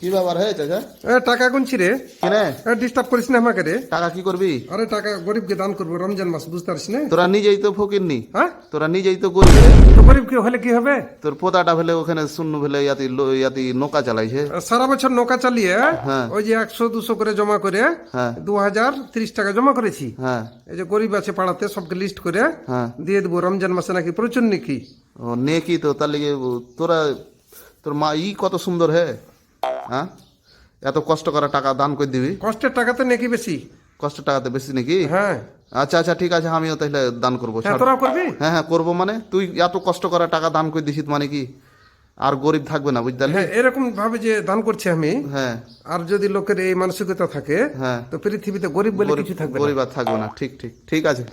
কি ব্যাপার হে চাচা? টাকা গুনছি রে। কেনে ডিস্টার্ব করিস না আমাকে রে। টাকা কি করবি? আরে টাকা গরিবকে দান করবো রমজান মাস, বুঝতে পারছিস না? তোরা নিজেই তো ফকিরনি, হ্যাঁ, তোরা নিজেই তো গরিব রে। তো গরিব কি হলে কি হবে? তোর পোতাটা ফেলে ওখানে শূন্য ফেলে ইয়াতি নৌকা চালাইছে। সারা বছর নৌকা চালিয়ে হ্যাঁ। ওই যে 100-200 করে জমা করে হ্যাঁ 2030 টাকা জমা করেছি। হ্যাঁ এই যে গরিব আছে পাড়াতে সবকে লিস্ট করে হ্যাঁ। দিয়ে দেবো। রমজান মাসে নাকি প্রচুর নাকি। ও নেকি তো তার লিগে তোরা, তোর মা কত সুন্দর হে, হ্যাঁ এত কষ্ট করা টাকা দান করে দিবি। কষ্টের টাকাতে নাকি বেশি। কষ্টের টাকাতে বেশি নাকি? হ্যাঁ আচ্ছা আচ্ছা ঠিক আছে, আমিও তাহলে দান করবো। হ্যাঁ, তোরাও করবি। হ্যাঁ হ্যাঁ করবো, মানে তুই এত কষ্ট করা টাকা দান করে দিছিস মানে কি আর গরিব থাকবে না, বুঝতে পারলি? হ্যাঁ, এরকম ভাবে যে দান করছি আমি। হ্যাঁ আর যদি লোকের এই মানসিকতা থাকে হ্যাঁ, তো পৃথিবীতে গরিব বলে কিছু থাকবে না। গরিব আর থাকবে না। ঠিক ঠিক ঠিক আছে।